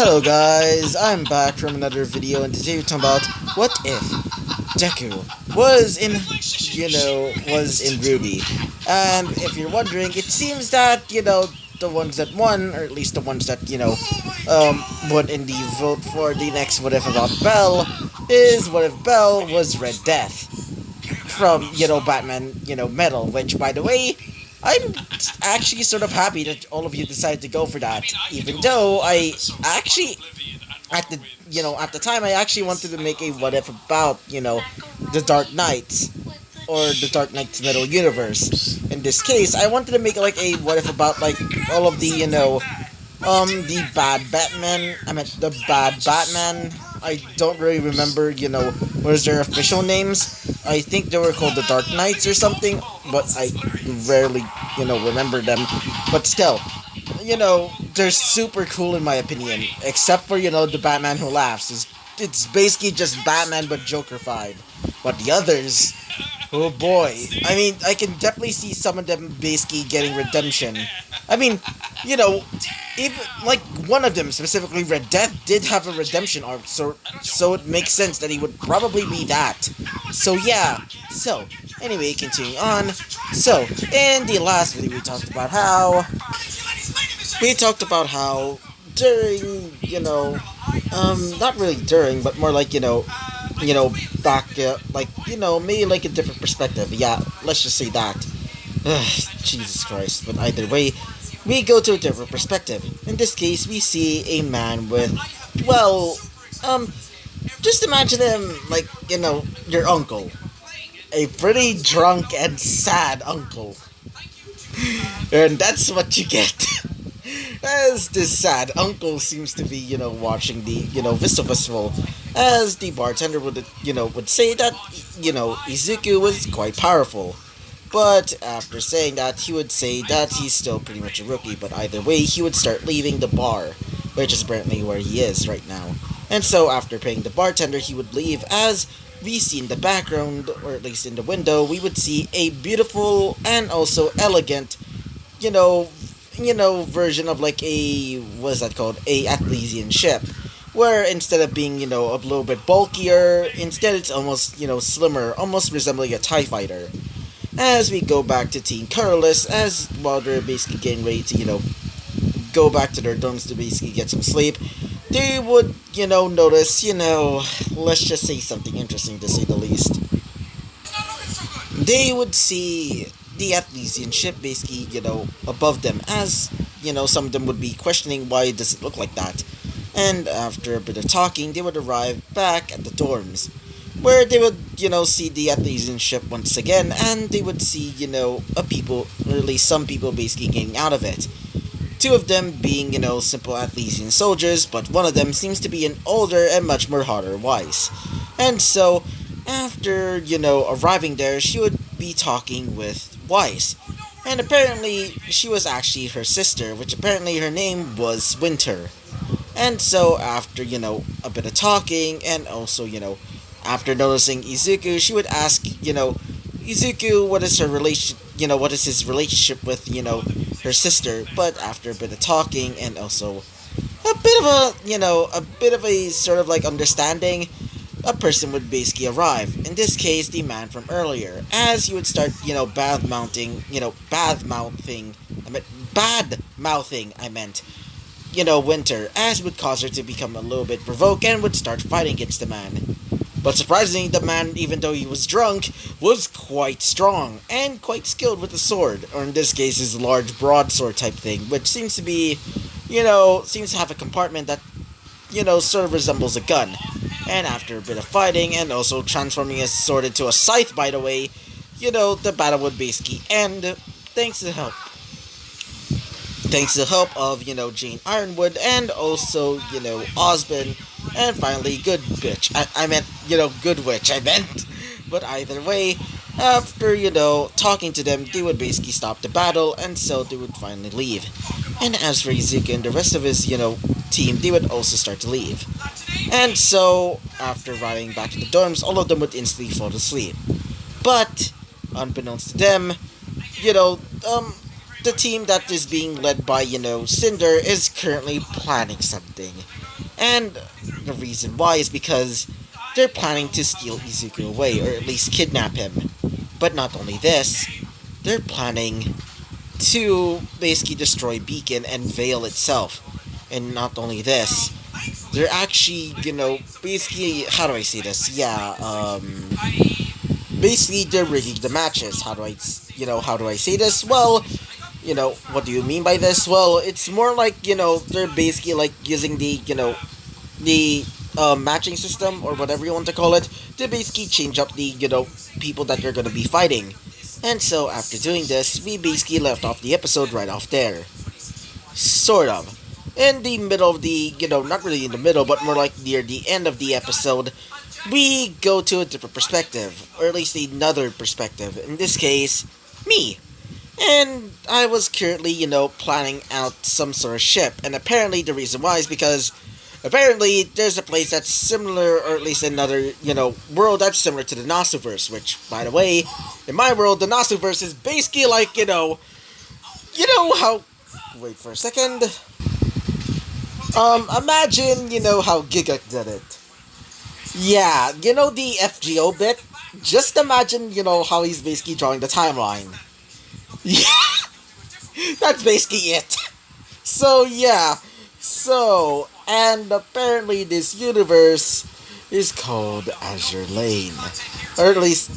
Hello guys, I'm back from another video, and today we're talking about what if Deku was in RWBY. And if you're wondering, it seems that, the ones that won, or at least the ones that, won in the vote for the next what if about Bell, is what if Bell was Red Death from, Batman, Metal, which, by the way, I'm actually sort of happy that all of you decided to go for that, even though I actually, at the time, I actually wanted to make a what if about, the Dark Knights, or the Dark Knight's Metal universe. In this case, I wanted to make like a what if about like all of the bad Batman. I meant the bad Batman. I don't really remember, what is their official names. I think they were called the Dark Knights or something, but I rarely, remember them. But still, they're super cool in my opinion. Except for, the Batman Who Laughs. It's basically just Batman but Joker-fied. But the others, oh boy. I mean, I can definitely see some of them basically getting redemption. I mean, even, like, one of them, specifically Red Death, did have a redemption arc, so it makes sense that he would probably be that. So, yeah. So, anyway, continuing on. So, in the last video, we talked about how during, not really during, but more like, back, maybe like a different perspective. Yeah, let's just say that. Jesus Christ. But either way, we go to a different perspective. In this case, we see a man with, just imagine him like, your uncle. A pretty drunk and sad uncle. And that's what you get. As this sad uncle seems to be, watching the, Vista Festival, as the bartender would say that, Izuku was quite powerful. But after saying that, he would say that he's still pretty much a rookie, but either way, he would start leaving the bar, which is apparently where he is right now. And so, after paying the bartender, he would leave, as we see in the background, or at least in the window, we would see a beautiful and also elegant, version of like a, what is that called, a Athlesian ship, where instead of being, a little bit bulkier, instead it's almost, slimmer, almost resembling a TIE fighter. As we go back to Team Colorless, as while they're basically getting ready to, go back to their dorms to basically get some sleep, they would, notice, let's just say something interesting to say the least. They would see the Athlesian ship basically, above them, as, some of them would be questioning why does it look like that. And after a bit of talking, they would arrive back at the dorms, where they would, see the Athlesian ship once again, and they would see, a people, or at least some people basically getting out of it. Two of them being, simple Athlesian soldiers, but one of them seems to be an older and much more hotter Weiss. And so, after, arriving there, she would be talking with Weiss. And apparently, she was actually her sister, which apparently her name was Winter. And so, after, a bit of talking, and also, after noticing Izuku, she would ask, Izuku, what is his relationship with, her sister. But after a bit of talking, and also a bit of a sort of like understanding, a person would basically arrive. In this case, the man from earlier, as he would start, bad mouthing, Winter, as would cause her to become a little bit provoked and would start fighting against the man. But surprisingly, the man, even though he was drunk, was quite strong and quite skilled with the sword, or in this case, his large broadsword type thing, which seems to be, seems to have a compartment that, sort of resembles a gun. And after a bit of fighting, and also transforming his sword into a scythe, by the way, the battle would basically end, thanks to the help. Thanks to the help of, Jane Ironwood, and also, Osborn, and finally, Good Bitch. I meant, Good Witch, I meant. But either way, after, talking to them, they would basically stop the battle, and so they would finally leave. And as for Izuku and the rest of his, team, they would also start to leave. And so, after arriving back in the dorms, all of them would instantly fall asleep. But, unbeknownst to them, the team that is being led by, Cinder is currently planning something. And the reason why is because they're planning to steal Izuku away, or at least kidnap him. But not only this, they're planning to basically destroy Beacon and Veil itself. And not only this, they're actually, basically, how do I say this? Yeah, basically they're rigging the matches. How do I say this? Well, what do you mean by this? Well, it's more like, they're basically like using the matching system, or whatever you want to call it, to basically change up the, people that they're gonna be fighting. And so after doing this, we basically left off the episode right off there. Sort of. In the middle of the, not really in the middle, but more like near the end of the episode, we go to a different perspective, or at least another perspective. In this case, me. And I was currently, planning out some sort of ship, and apparently the reason why is because apparently there's a place that's similar, or at least another, world that's similar to the Nasuverse, which, by the way, in my world, the Nasuverse is basically like, how, wait for a second, imagine, how Giga did it. Yeah, the FGO bit? Just imagine, how he's basically drawing the timeline. Yeah, that's basically it. So, yeah. So, and apparently this universe is called Azure Lane. Or at least,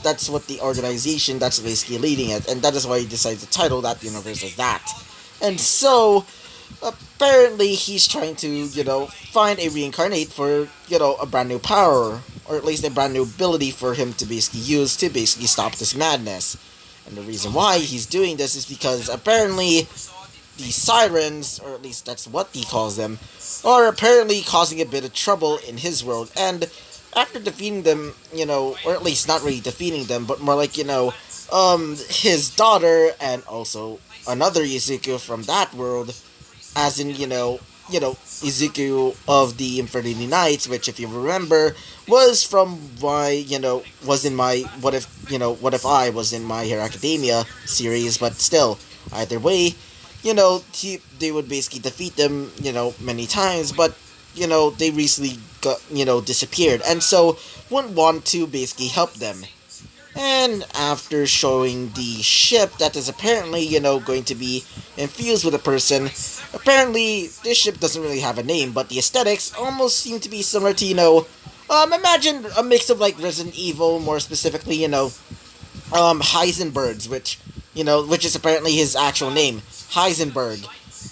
that's what the organization that's basically leading it, and that is why he decided to title that universe as that. And so, apparently he's trying to, find a reincarnate for, a brand new power, or at least a brand new ability for him to basically use to basically stop this madness. And the reason why he's doing this is because apparently the sirens, or at least that's what he calls them, are apparently causing a bit of trouble in his world. And after defeating them, or at least not really defeating them, but more like, his daughter and also another Izuku from that world, as in, Izuku of the Infinity Knights, which, if you remember, was from my, was in my What If I was in My Hero Academia series, but still, either way, they would basically defeat them, many times, but, they recently got, disappeared, and so wouldn't want to basically help them. And after showing the ship that is apparently, going to be infused with a person, apparently this ship doesn't really have a name, but the aesthetics almost seem to be similar to, imagine a mix of like Resident Evil, more specifically, Heisenberg's, which is apparently his actual name, Heisenberg,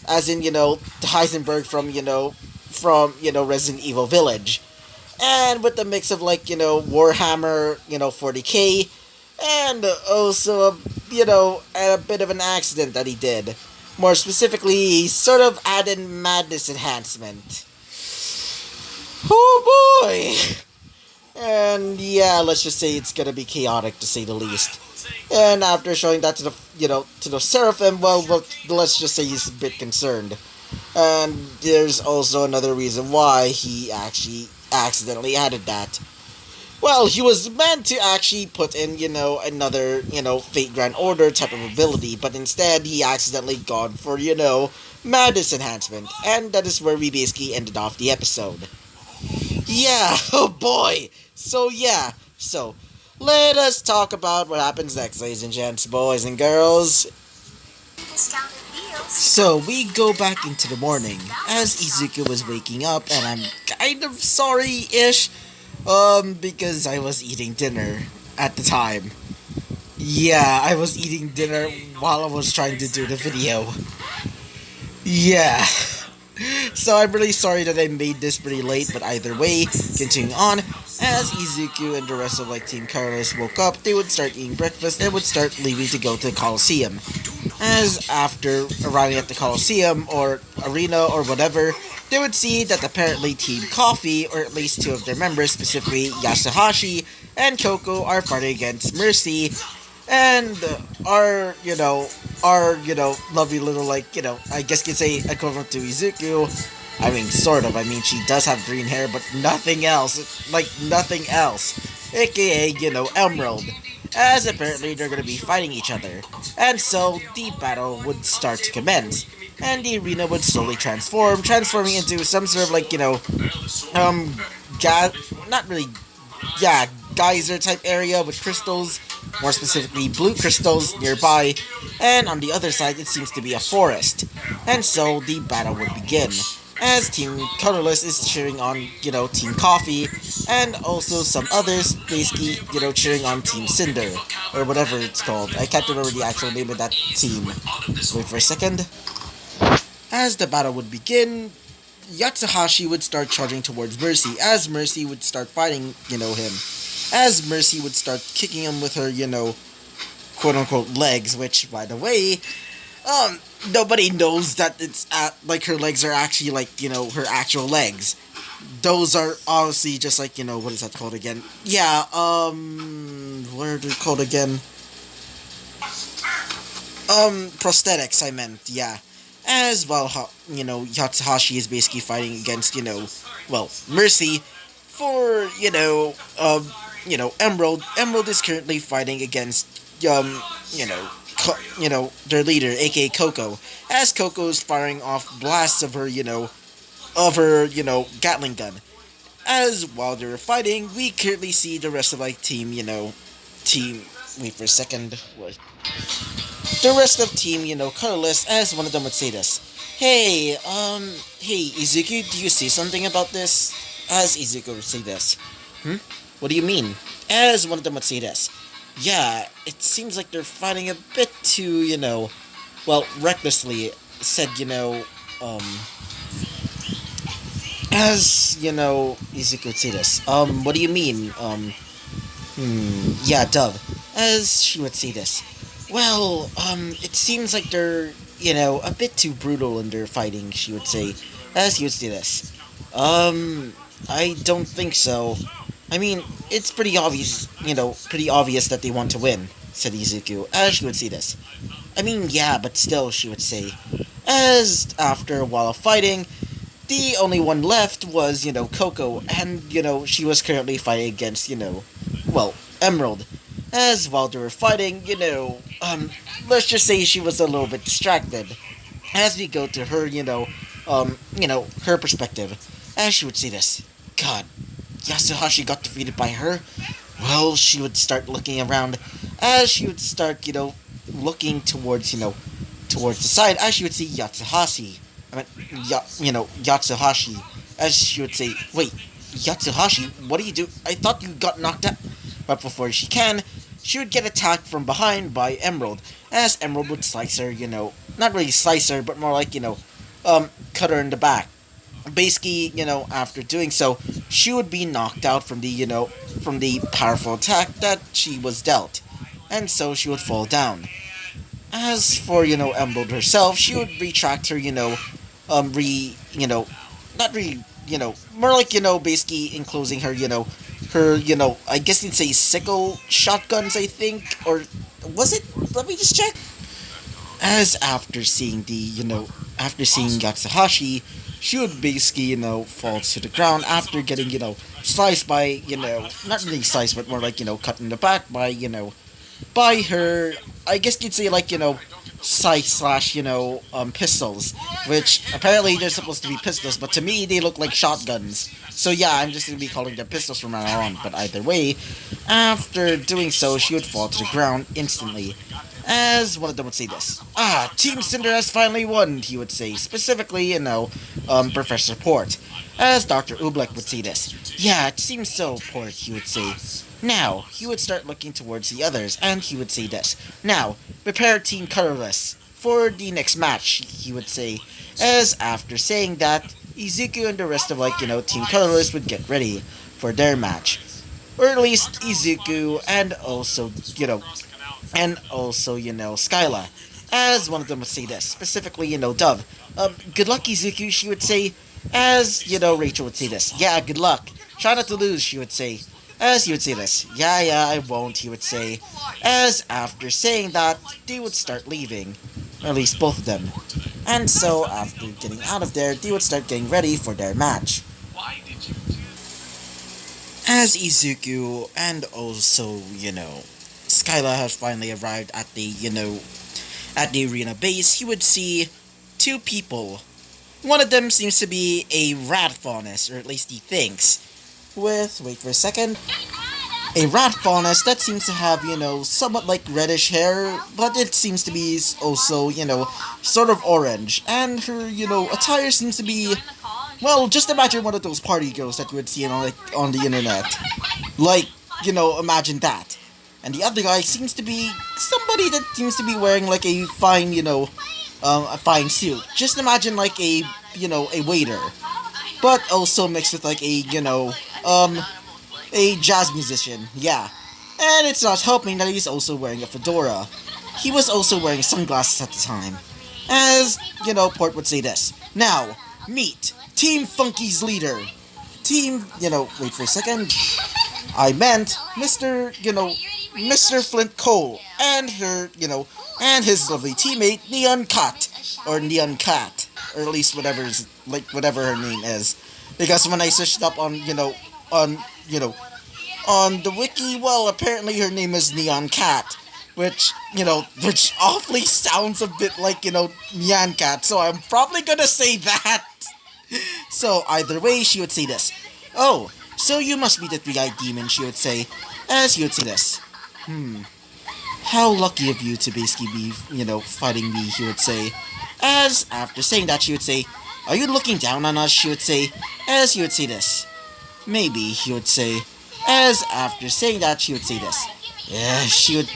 as in, the Heisenberg from Resident Evil Village. And with the mix of like, Warhammer, 40k, and also, a bit of an accident that he did. More specifically, he sort of added madness enhancement. Oh boy! And yeah, let's just say it's gonna be chaotic to say the least. And after showing that to the Seraphim, well, let's just say he's a bit concerned. And there's also another reason why he actually accidentally added that. Well, he was meant to actually put in, another, Fate Grand Order type of ability, but instead he accidentally gone for, Madness Enhancement, and that is where we basically ended off the episode. Yeah, oh boy! So let us talk about what happens next, ladies and gents, boys and girls. So, we go back into the morning, as Izuku was waking up, and I'm kind of sorry-ish, because I was eating dinner at the time. Yeah, I was eating dinner while I was trying to do the video. Yeah. So I'm really sorry that I made this pretty late, but either way, continuing on, as Izuku and the rest of Team Carlos woke up, they would start eating breakfast and would start leaving to go to the Coliseum. As after arriving at the Coliseum, or arena, or whatever, they would see that apparently Team Coffee, or at least two of their members, specifically Yasuhashi and Choco, are fighting against Mercy, and our lovely little, I guess you could say equivalent to Izuku. I mean, sort of. I mean, she does have green hair, but nothing else. Nothing else. AKA, Emerald. as apparently they're gonna be fighting each other. And so the battle would start to commence, and the arena would slowly transforming into some sort of like, um, not really, yeah, geyser type area with crystals, more specifically blue crystals nearby, and on the other side it seems to be a forest. And so the battle would begin, as Team Colorless is cheering on, Team Coffee, and also some others basically, cheering on Team Cinder, or whatever it's called. I can't remember the actual name of that team. Wait for a second. As the battle would begin, Yatsuhashi would start charging towards Mercy, as Mercy would start fighting, him. As Mercy would start kicking him with her, quote unquote legs, which, by the way, nobody knows that it's like her legs are actually like, her actual legs. Those are obviously just like, what is that called again? Yeah, what are they called again? Prosthetics, I meant, yeah. As well, Yatsuhashi is basically fighting against, Mercy for, Emerald. Emerald is currently fighting against, their leader, aka Coco, as Coco is firing off blasts of her, Gatling gun. As while they're fighting, we currently see the rest of like wait for a second, what? The rest of team, colorless, as one of them would say this. Hey, Izuku, do you see something about this? As Izuku would say this. What do you mean? As one of them would say this. Yeah, it seems like they're fighting a bit too, recklessly, said, as, Izuku would say this. What do you mean? Yeah, Dove. As she would say this. Well, it seems like they're, a bit too brutal in their fighting, she would say, as he would say this. I don't think so. I mean, it's pretty obvious, that they want to win, said Izuku, as she would say this. I mean, yeah, but still, she would say. As, after a while of fighting, the only one left was, Coco, and, she was currently fighting against, Emerald. As while they were fighting, let's just say she was a little bit distracted. As we go to her, her perspective, as she would say this. God, Yasuhashi got defeated by her? Well, she would start looking around, as she would start, looking towards, towards the side, as she would see Yatsuhashi. Yatsuhashi, as she would say, wait, Yatsuhashi, what do you do? I thought you got knocked out. But before she can, she would get attacked from behind by Emerald, as Emerald would slice her, not really slice her, but more like, cut her in the back. Basically, after doing so, she would be knocked out from the powerful attack that she was dealt. And so she would fall down. As for, Emerald herself, she would retract her, more like, basically enclosing her, her, I guess you'd say sickle shotguns, I think, or was it? Let me just check. As after seeing Yatsuhashi, she would basically, fall to the ground after getting, sliced by, not really sliced, but more like, cut in the back by, by her, I guess you'd say like, sight slash, pistols, which apparently they're supposed to be pistols, but to me they look like shotguns. So yeah, I'm just gonna be calling them pistols from now on, but either way, after doing so, she would fall to the ground instantly. As one of them would say this. Ah, Team Cinder has finally won, he would say, specifically, Professor Port. As Dr. Oobleck would say this. Yeah, it seems so, Port, he would say. Now, he would start looking towards the others, and he would say this. Now, prepare Team Colorless for the next match, he would say. As after saying that, Izuku and the rest of, Team Colorless would get ready for their match. Or at least Izuku and also, Skyla. As one of them would say this, specifically, Dove. Good luck, Izuku, she would say. As, Rachel would say this. Yeah, good luck. Try not to lose, she would say. As he would say this. Yeah, I won't, he would say. As after saying that, they would start leaving. Or at least both of them. And so, after getting out of there, they would start getting ready for their match. As Izuku and also, Skyla has finally arrived at the, at the arena base, he would see two people. One of them seems to be a rat faunus, or at least he thinks. Wait for a second, a rat faunus that seems to have, somewhat like reddish hair, but it seems to be also, sort of orange. And her, attire seems to be, well, just imagine one of those party girls that you would see on the internet. Like, imagine that. And the other guy seems to be somebody that seems to be wearing like a fine, a fine suit. Just imagine like a waiter. But also mixed with like a jazz musician, yeah. And it's not helping that he's also wearing a fedora. He was also wearing sunglasses at the time. As, Port would say this. Now, meet Team Funky's leader. Wait for a second. I meant Mr. Flint Cole and and his lovely teammate Neon Cat, or Neon Cat, or at least whatever her name is. Because when I searched up on the wiki, well, apparently her name is Neon Cat, which awfully sounds a bit like, Neon Cat, so I'm probably gonna say that. So, either way, she would say this. Oh, so you must be the three-eyed demon, she would say, as he would say this. How lucky of you to basically be, fighting me, he would say. As, after saying that, she would say, are you looking down on us, she would say, as he would say this. Maybe, he would say. As, after saying that, she would say this. Yeah, she would,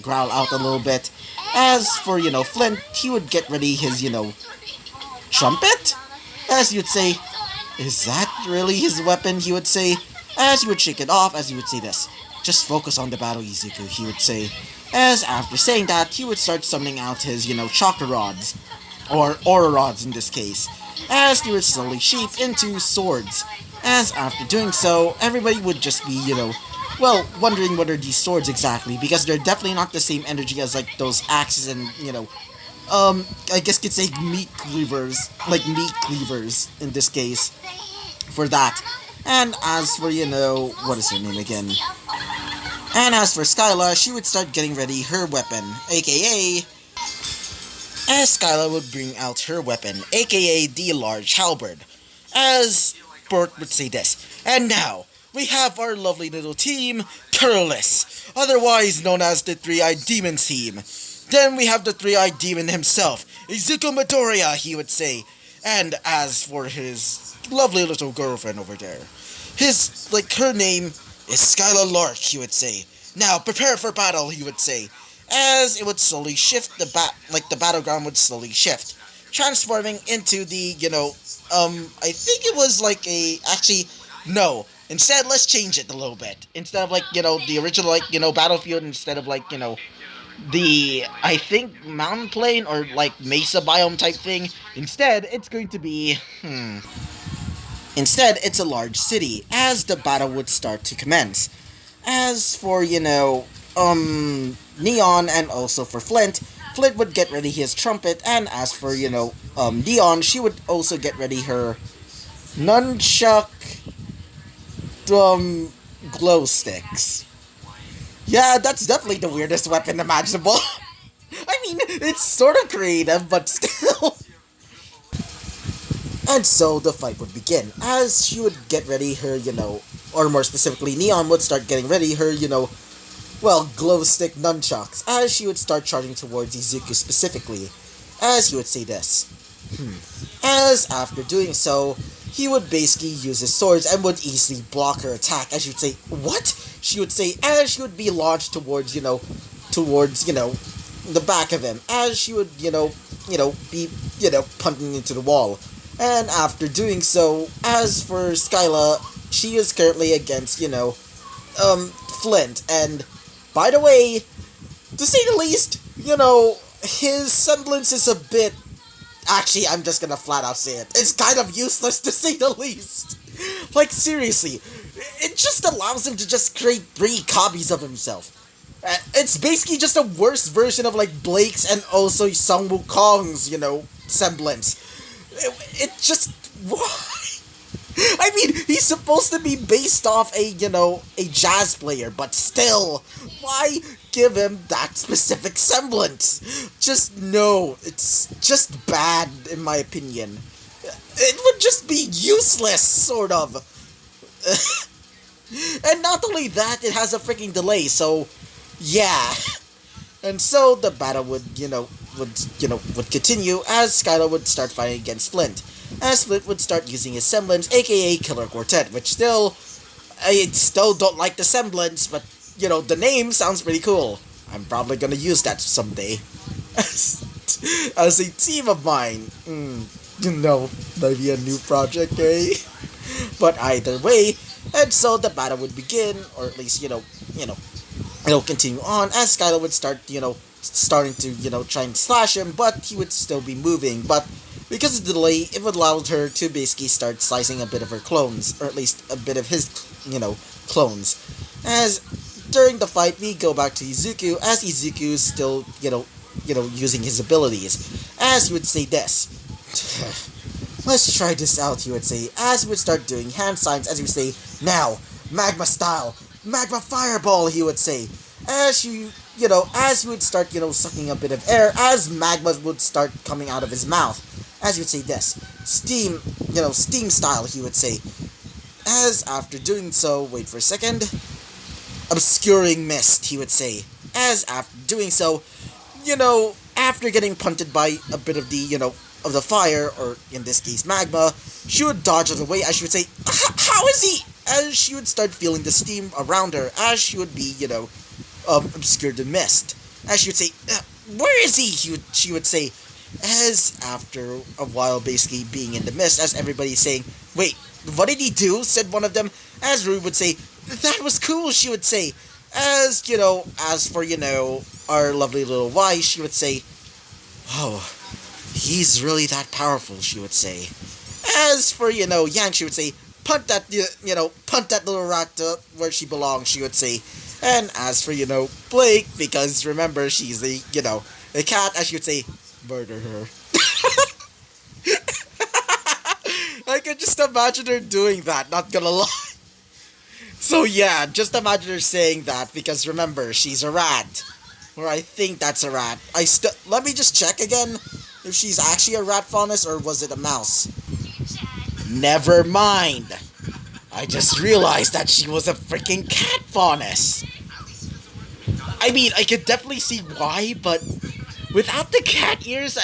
growl out a little bit. As for, Flint, he would get ready his, trumpet? As he would say, is that really his weapon, he would say. As he would shake it off, as he would say this. Just focus on the battle, Izuku, he would say. As, after saying that, he would start summoning out his, chakra rods. Or aura rods in this case. As he would slowly shape into swords. As, after doing so, everybody would just be, wondering what are these swords exactly, because they're definitely not the same energy as, like, those axes and, I guess you could say meat cleavers in this case, for that. And as for, what is her name again? And as for Skyla, she would start getting ready her weapon, aka... As Skyla would bring out her weapon, aka the large halberd. As Bert would say this. And now, we have our lovely little team, Curlis, otherwise known as the Three-Eyed Demon team. Then we have the Three-Eyed Demon himself, Izuku Midoriya, he would say. And as for his lovely little girlfriend over there, her name is Skyla Lark, he would say. Now, prepare for battle, he would say. As it would slowly shift, the battleground would slowly shift, transforming into the, I think it was like actually, no. Instead, let's change it a little bit. Instead of, the original, battlefield, instead of, the, I think, mountain plain or, mesa biome type thing. Instead, it's going to be, Instead, it's a large city, as the battle would start to commence. As for, Neon and also for Flint would get ready his trumpet, and as for, Neon, she would also get ready her nunchuck, glow sticks. Yeah, that's definitely the weirdest weapon imaginable. I mean, it's sort of creative, but still. And so the fight would begin, as she would get ready her, or more specifically, Neon would start getting ready her, glow stick nunchucks, as she would start charging towards Izuku specifically, as he would say this. As after doing so, he would basically use his swords and would easily block her attack, as she would say, what? She would say, as she would be launched towards, the back of him, as she would, be, punting into the wall. And after doing so, as for Skyla, she is currently against, Flint, and by the way, to say the least, his semblance is a bit... Actually, I'm just gonna flat out say it. It's kind of useless, to say the least. Like, seriously, it just allows him to just create 3 copies of himself. It's basically just a worse version of, Blake's and also Sung Wukong's, semblance. It just... Why? I mean, he's supposed to be based off a jazz player, but still, why give him that specific semblance. Just no, it's just bad in my opinion. It would just be useless, sort of. And not only that, it has a freaking delay, so yeah. And so the battle would continue as Skylar would start fighting against Flint. As Flint would start using his semblance, aka Killer Quartet, which I still don't like the semblance, but the name sounds pretty cool. I'm probably gonna use that someday. As a team of mine. Maybe a new project, eh? But either way, and so the battle would begin, or at least, it'll continue on as Skylar would start, starting to, try and slash him, but he would still be moving. But because of the delay, it would allow her to basically start slicing a bit of her clones, or at least a bit of his, clones. As during the fight, we go back to Izuku, as Izuku's still, using his abilities. As he would say this. Let's try this out, he would say, as he would start doing hand signs, as he would say, now, magma style, magma fireball, he would say, as as he would start, sucking a bit of air, as magma would start coming out of his mouth, as he would say this, steam, steam style, he would say, as after doing so, wait for a second, obscuring mist, he would say, as after doing so, after getting punted by a bit of the, of the fire, or in this case magma, she would dodge out of the way as she would say, how is he? As she would start feeling the steam around her, as she would be, obscured in mist. As she would say, where is he? She would say, as after a while basically being in the mist, as everybody's saying, wait, what did he do? Said one of them, as RWBY would say, that was cool, she would say. As, as for, our lovely little Y, she would say, oh, he's really that powerful, she would say. As for, Yang, she would say, punt that little rat where she belongs, she would say. And as for, Blake, because remember, she's a cat, as she would say, murder her. I could just imagine her doing that, not gonna lie. So yeah, just imagine her saying that, because remember, she's a rat. Or I think that's a rat. Let me just check again if she's actually a rat faunus or was it a mouse. Never mind. I just realized that she was a freaking cat faunus. I mean, I could definitely see why, but without the cat ears,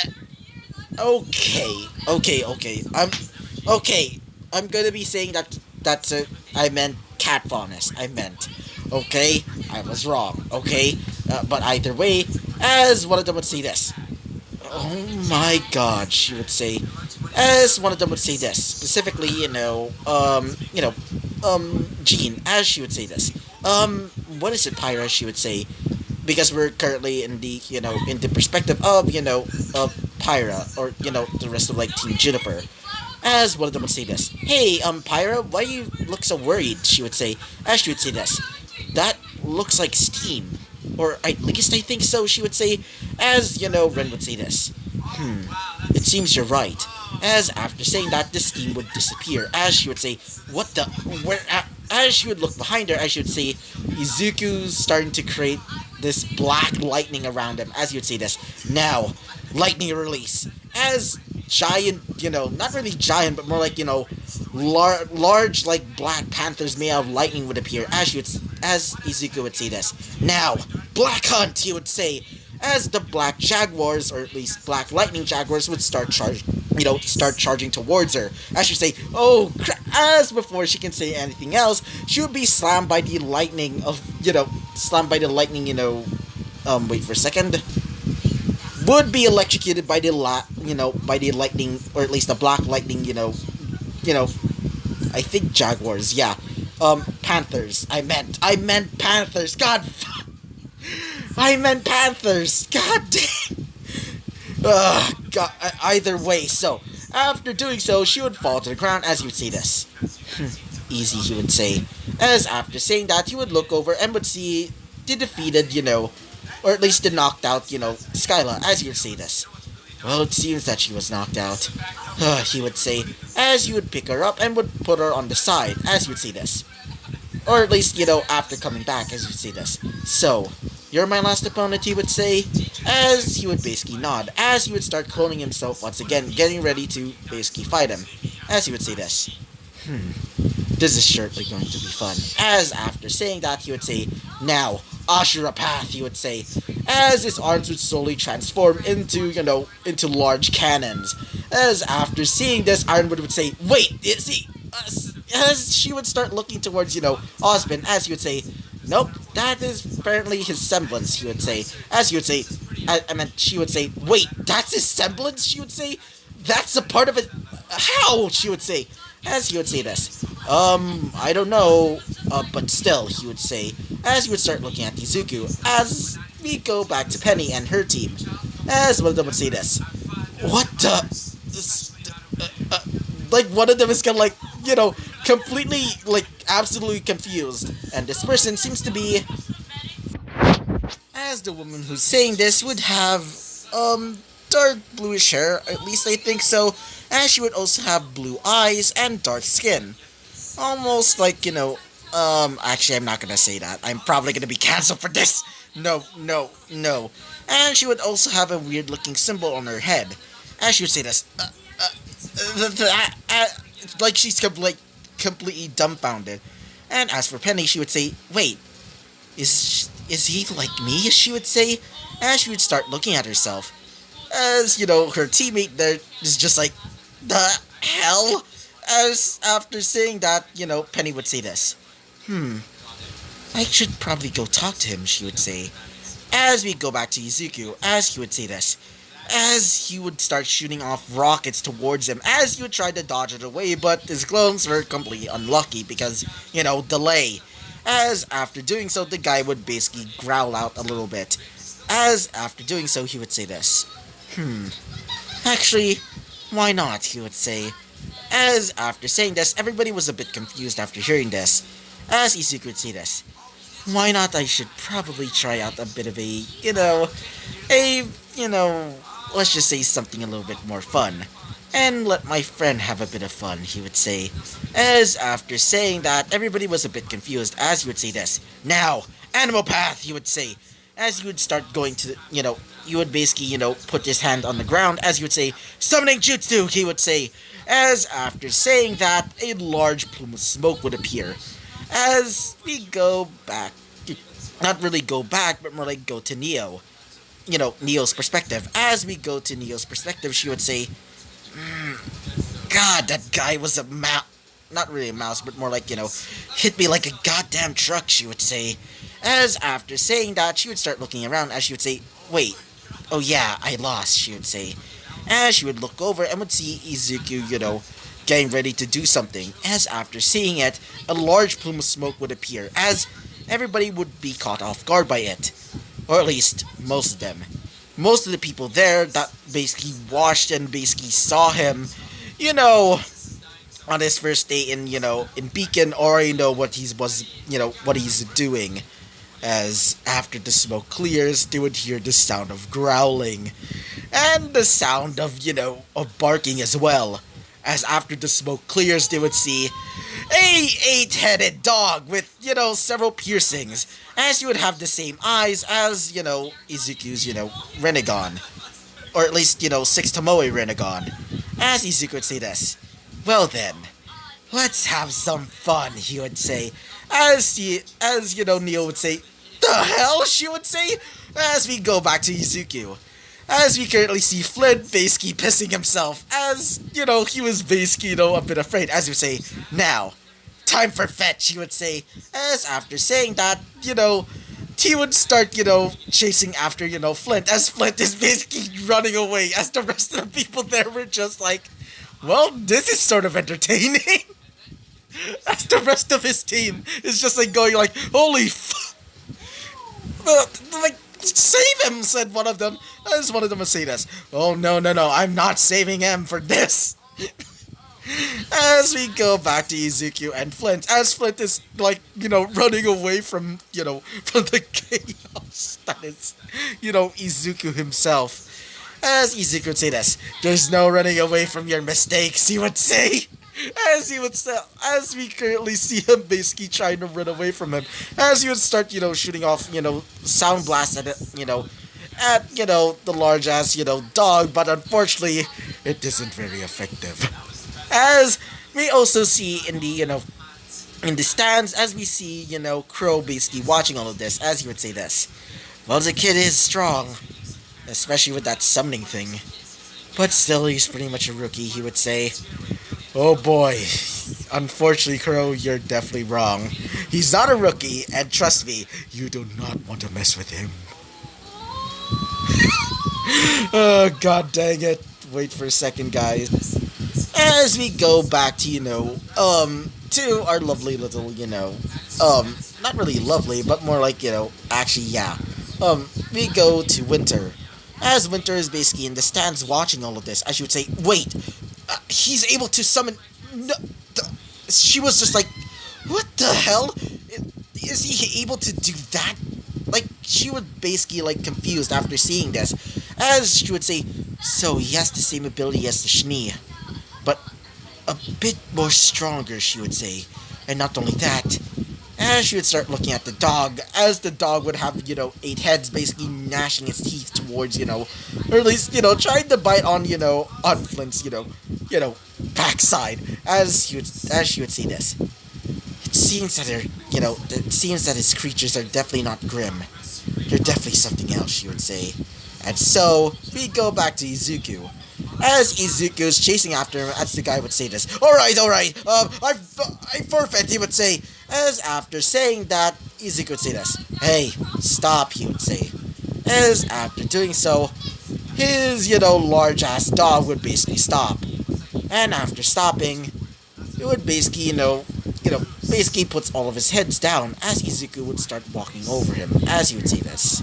Okay. I'm gonna be saying I meant cat faunus. Okay? I was wrong, okay? But either way, as one of them would say this. Oh my god, she would say. As one of them would say this. Specifically, Jean, as she would say this. What is it, Pyra, she would say? Because we're currently in the, in the perspective of, of Pyra, or, the rest of, Team Juniper. As one of them would say this. Hey, Pyra, why do you look so worried? She would say. As she would say this. That looks like steam. Or at least I think so, she would say. As, Ren would say this. It seems you're right. As after saying that, the steam would disappear. As she would say, what the... Where... As she would look behind her, as she would say, Izuku's starting to create this black lightning around him. As he would say this. Now, lightning release. As giant, not really giant, but more like, large, Black Panthers made out of lightning would appear. As Izuku would say this. Now, Black Hunt, he would say. As the Black Jaguars, or at least Black Lightning Jaguars, would start charging towards her. As she would say, oh, as before she can say anything else, she would be slammed by the lightning wait for a second. Would be electrocuted by the lightning, or at least the Black Lightning, I think Jaguars, yeah. Panthers. I meant Panthers. God. I meant Panthers. God damn. God. Either way, so after doing so, she would fall to the ground. As you would say this. Easy, he would say. As after saying that, he would look over and would see the defeated, or at least the knocked out, Skyla. As he would say this. Well, it seems that she was knocked out. He would say, as you would pick her up and would put her on the side. As you would say this. Or at least, after coming back, as you would say this. So, "You're my last opponent," he would say, as he would basically nod, as he would start cloning himself once again, getting ready to basically fight him, as he would say this. This is certainly going to be fun. As after saying that, he would say, "Now, Ashura Path," he would say, as his arms would slowly transform into, into large cannons. As after seeing this, Ironwood would say, "Wait, is he?" As she would start looking towards, Osmond, as he would say, "Nope, that is apparently his semblance," he would say. As he would say, she would say, "Wait, that's his semblance?" She would say, "That's a part of it. How?" She would say, as he would say this. I don't know, but still, he would say, as he would start looking at Izuku, as we go back to Penny and her team, as one of them would say this. What the? Like, one of them is kind of like, completely, like, absolutely confused. And this person seems to be, as the woman who's saying this would have, dark bluish hair, at least I think so, and she would also have blue eyes and dark skin. Almost like, actually I'm not gonna say that. I'm probably gonna be cancelled for this. No. And she would also have a weird looking symbol on her head. And she would say this, like she's completely dumbfounded. And as for Penny, she would say, "Wait, is he like me?" She would say, and she would start looking at herself. As, her teammate there is just like, "The hell?" As after saying that, Penny would say this. I should probably go talk to him," she would say. As we go back to Izuku, as he would say this. As he would start shooting off rockets towards him, as he would try to dodge it away, but his clones were completely unlucky because, delay. As after doing so, the guy would basically growl out a little bit. As after doing so, he would say this. Actually, why not, he would say. As after saying this, everybody was a bit confused after hearing this. As Izuku would say this. Why not, I should probably try out a bit of let's just say something a little bit more fun. And let my friend have a bit of fun, he would say. As after saying that, everybody was a bit confused, as he would say this. Now, Animal Path, he would say. As he would start going to, he would basically, put his hand on the ground, as he would say, Summoning Jutsu, he would say. As after saying that, a large plume of smoke would appear. As we go back, not really go back, but more like go to Neo. Neo's perspective. As we go to Neo's perspective, she would say, God, that guy was a mouse. Not really a mouse, but more like, hit me like a goddamn truck, she would say. As after saying that, she would start looking around, as she would say, wait, oh yeah, I lost, she would say. As she would look over and would see Izuku, getting ready to do something. As after seeing it, a large plume of smoke would appear, as everybody would be caught off guard by it. Or at least, most of them. Most of the people there that basically watched and basically saw him, on his first day in Beacon, already know what what he's doing. As after the smoke clears, they would hear the sound of growling. And the sound of barking as well. As after the smoke clears, they would see a 8-headed dog with, several piercings. As you would have the same eyes as, Izuku's, Renegon. Or at least, 6 Tomoe Renegon. As Izuku would say this. Well then, let's have some fun, he would say. As Neo would say, the hell, she would say. As we go back to Izuku. As we currently see Flint basically pissing himself, as, he was basically, a bit afraid, as he would say, now, time for fetch, he would say, as after saying that, T would start, chasing after, Flint, as Flint is basically running away, as the rest of the people there were just like, well, this is sort of entertaining, as the rest of his team is just like going like, holy fuck, like, save him, said one of them. As one of them would say this. Oh, no, I'm not saving him for this. As we go back to Izuku and Flint, as Flint is, like, running away from, from the chaos that is, Izuku himself. As Izuku would say this. There's no running away from your mistakes, he would say. As we currently see him basically trying to run away from him, as he would start, shooting off, sound blasts at it, the large ass, dog, but unfortunately, it isn't very effective. As we also see in the, in the stands, as we see, Crow basically watching all of this, as he would say this. Well, the kid is strong, especially with that summoning thing. But still, he's pretty much a rookie, he would say. Oh boy. Unfortunately, Crow, you're definitely wrong. He's not a rookie, and trust me, you do not want to mess with him. Oh, god dang it. Wait for a second, guys. As we go back to, to our lovely little, not really lovely, but more like, actually, yeah. We go to Winter. As Winter is basically in the stands watching all of this, as she would say, wait, he's able to summon... No, she was just like, what the hell? Is he able to do that? Like, she would basically, confused after seeing this. As she would say, so he has the same ability as the Schnee, but a bit more stronger, she would say. And not only that, as she would start looking at the dog, as the dog would have, 8 heads basically gnashing its teeth towards, or at least, trying to bite on, on Flint's, backside, as she would say this. It seems that it seems that his creatures are definitely not grim. They're definitely something else, she would say. And so, we go back to Izuku. As Izuku's chasing after him, as the guy would say this. Alright, I forfeit, he would say. As after saying that, Izuku would say this. Hey, stop, he would say. As after doing so, his, large-ass dog would basically stop. And after stopping, it would basically, basically puts all of his heads down as Izuku would start walking over him, as he would say this.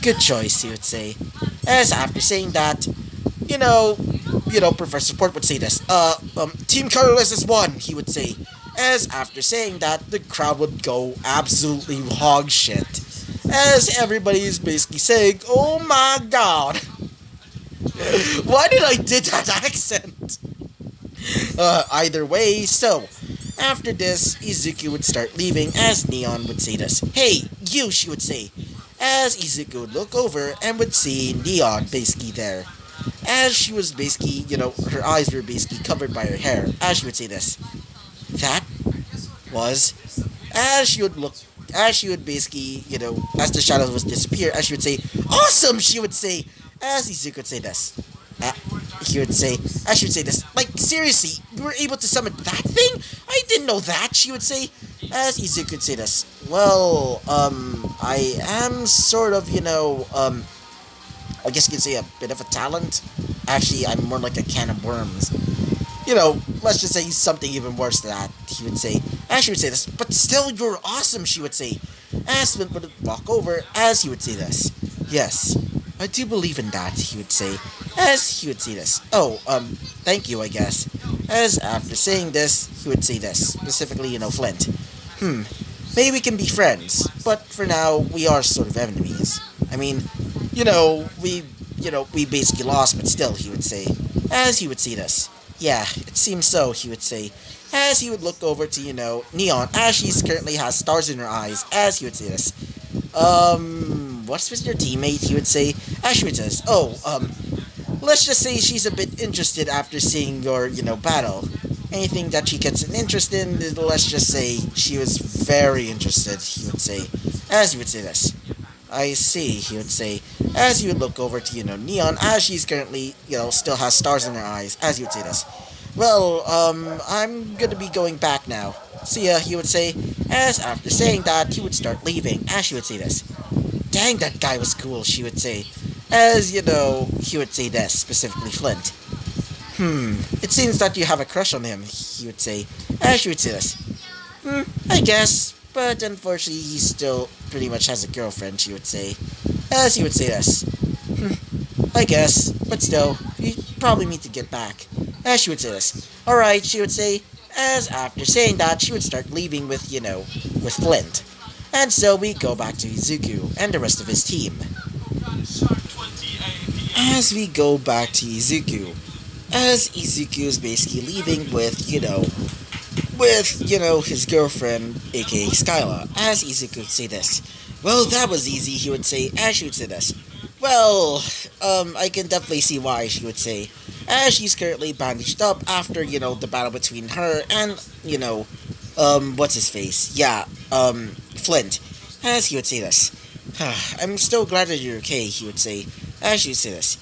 Good choice, he would say. As after saying that, Professor Port would say this. Team Colorless is won, he would say. As after saying that, the crowd would go absolutely hog shit. As everybody is basically saying, oh my god. Why did I did that accent? Either way, so, after this, Izuku would start leaving as Neon would say this. Hey, you, she would say. As Izuku would look over and would see Neon basically there. As she was basically, her eyes were basically covered by her hair. As she would say this. That was, as she would basically, as the shadows would disappear, as she would say, awesome, she would say, as Izuku would say this. She would say this, like, seriously, you were able to summon that thing? I didn't know that, she would say, as Izuku would say this. Well, I am sort of, I guess you could say a bit of a talent. Actually, I'm more like a can of worms. Let's just say something even worse than that, he would say. As she would say this, but still, you're awesome, she would say. As Flint would walk over, as he would say this. Yes, I do believe in that, he would say. As he would say this. Oh, thank you, I guess. As after saying this, he would say this. Specifically, Flint. Maybe we can be friends, but for now, we are sort of enemies. I mean, we basically lost, but still, he would say. As he would say this. Yeah, it seems so, he would say. As he would look over to, Neon, as she currently has stars in her eyes, as he would say this. What's with your teammate, he would say. As she would say this. Oh, let's just say she's a bit interested after seeing your, battle. Anything that she gets an interest in, let's just say she was very interested, he would say. As he would say this. I see, he would say, as he would look over to, Neon, as she's currently, still has stars in her eyes, as he would say this. Well, I'm gonna be going back now. See ya, he would say, as after saying that, he would start leaving, as she would say this. Dang, that guy was cool, she would say, as, he would say this, specifically Flint. It seems that you have a crush on him, he would say, as she would say this. I guess. But unfortunately, he still pretty much has a girlfriend, she would say. As he would say this. I guess, but still, we probably need to get back. As she would say this. Alright, she would say. As after saying that, she would start leaving with, with Flint. And so we go back to Izuku and the rest of his team. As we go back to Izuku, as Izuku is basically leaving with his girlfriend, aka Skyla, as Izuku would say this. Well, that was easy, he would say, as she would say this. Well, I can definitely see why, she would say, as she's currently bandaged up after, the battle between her and, what's his face? Yeah, Flint, as he would say this. I'm still glad that you're okay, he would say, as she would say this.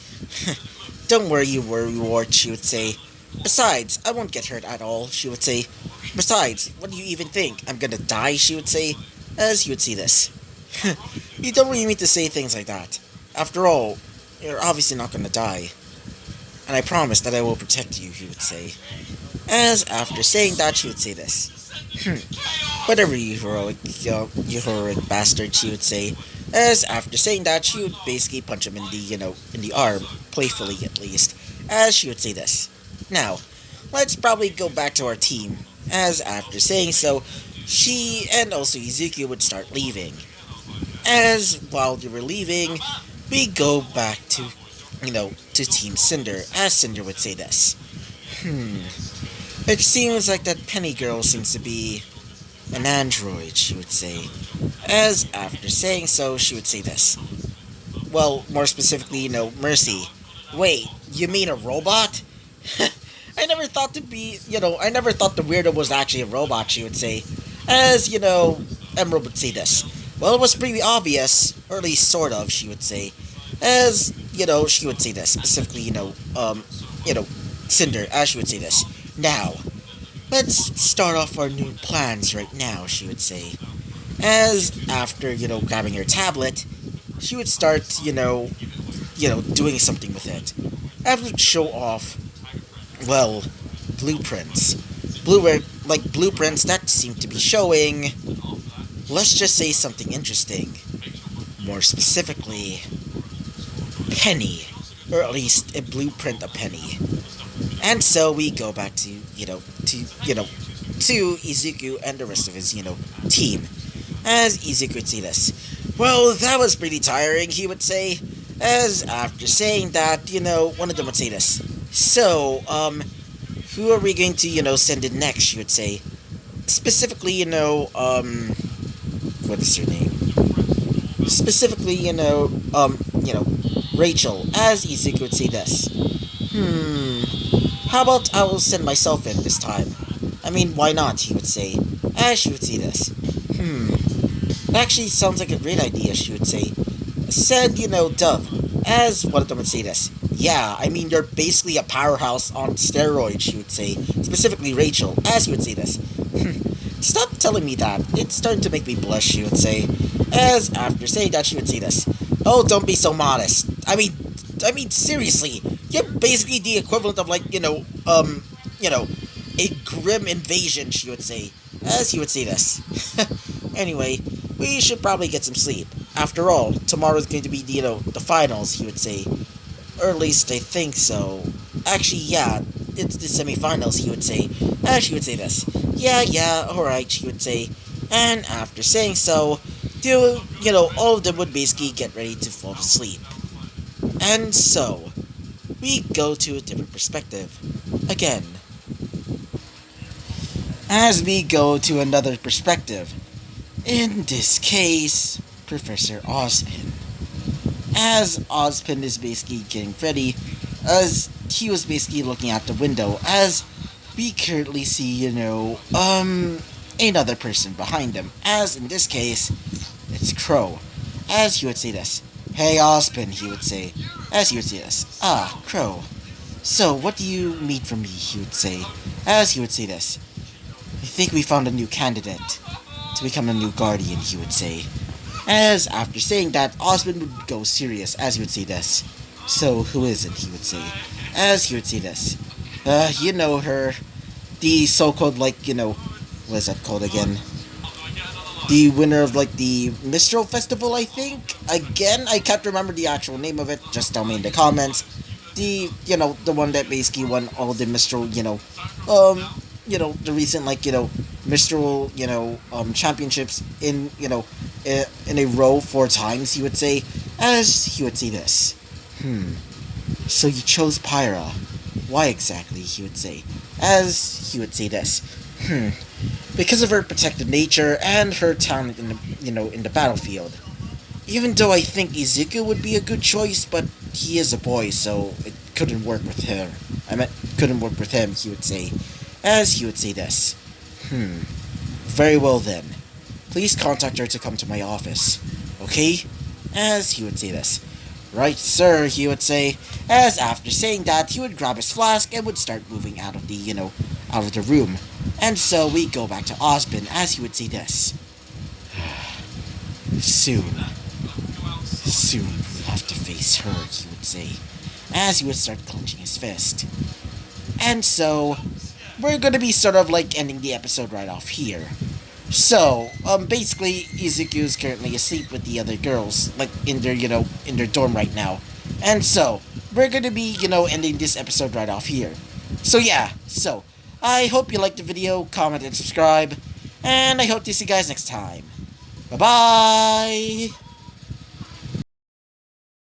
Don't worry, you worrywart, she would say. Besides, I won't get hurt at all, she would say. Besides, what do you even think? I'm gonna die, she would say, as he would see this. You don't really mean to say things like that. After all, you're obviously not gonna die. And I promise that I will protect you, he would say. As after saying that, she would say this. Whatever, you heroic bastard, she would say. As after saying that, she would basically punch him in the arm, playfully at least, as she would say this. Now, let's probably go back to our team, as after saying so, she and also Izuku would start leaving. As while they were leaving, we go back to Team Cinder, as Cinder would say this. It seems like that Penny girl seems to be an android, she would say. As after saying so, she would say this. Well, more specifically, Mercy. Wait, you mean a robot? I never thought the weirdo was actually a robot, she would say. As, Emerald would say this. Well, it was pretty obvious, or at least sort of, she would say. As, she would say this. Specifically, Cinder, as she would say this. Now, let's start off our new plans right now, she would say. As, after, grabbing her tablet, she would start, doing something with it. After to show off, well, blueprints. Blueprints that seem to be showing, let's just say something interesting. More specifically, Penny. Or at least a blueprint of Penny. And so we go back to Izuku and the rest of his, team. As Izuku would say this. Well, that was pretty tiring, he would say. As after saying that, one of them would say this. So, who are we going to, send in next, she would say. Specifically, what is her name? Specifically, Rachel, as Izuku would say this. How about I will send myself in this time? I mean, why not, he would say, as she would say this. That actually sounds like a great idea, she would say. Said, Dove, as one of them would say this. Yeah, I mean, you're basically a powerhouse on steroids, she would say. Specifically Rachel, as she would say this. Stop telling me that. It's starting to make me blush, she would say. As after saying that, she would say this. Oh, don't be so modest. I mean, seriously. You're basically the equivalent of, a grim invasion, she would say. As he would say this. Anyway, we should probably get some sleep. After all, tomorrow's going to be, the finals, he would say. Or at least I think so. Actually, yeah, it's the semifinals, he would say. As she would say this. Yeah, alright, she would say. And after saying so, all of them would basically get ready to fall asleep. And so, we go to a different perspective. Again. As we go to another perspective. In this case, Professor Ozpin. As Ozpin is basically getting ready, as he was basically looking out the window, as we currently see, another person behind him. As in this case, it's Crow. As he would say this. Hey Ozpin, he would say. As he would say this. Ah, Crow. So, what do you need from me, he would say. As he would say this. I think we found a new candidate to become a new guardian, he would say. As after saying that, Ozpin would go serious, as he would say this. So, who is it, he would say. As he would say this. You know her. The so-called, what is that called again? The winner of, the Mistral Festival, I think? Again, I can't remember the actual name of it. Just tell me in the comments. The one that basically won all the Mistral, the recent, Mistral, championships in a row 4 times, he would say, as he would say this. So you chose Pyra. Why exactly, he would say, as he would say this. Because of her protective nature and her talent in the battlefield. Even though I think Izuku would be a good choice, but he is a boy, so it couldn't work with her. Couldn't work with him, he would say, as he would say this. Very well then. Please contact her to come to my office. Okay? As he would say this. Right, sir, he would say, as after saying that, he would grab his flask and would start moving out of the, out of the room. And so we go back to Osbin, as he would say this. Soon we'll have to face her, he would say, as he would start clenching his fist. And so, we're gonna be sort of like ending the episode right off here. So, basically, Izuku's currently asleep with the other girls, like, in their, in their dorm right now. And so, we're gonna be, ending this episode right off here. So yeah, I hope you liked the video, comment and subscribe, and I hope to see you guys next time. Bye-bye!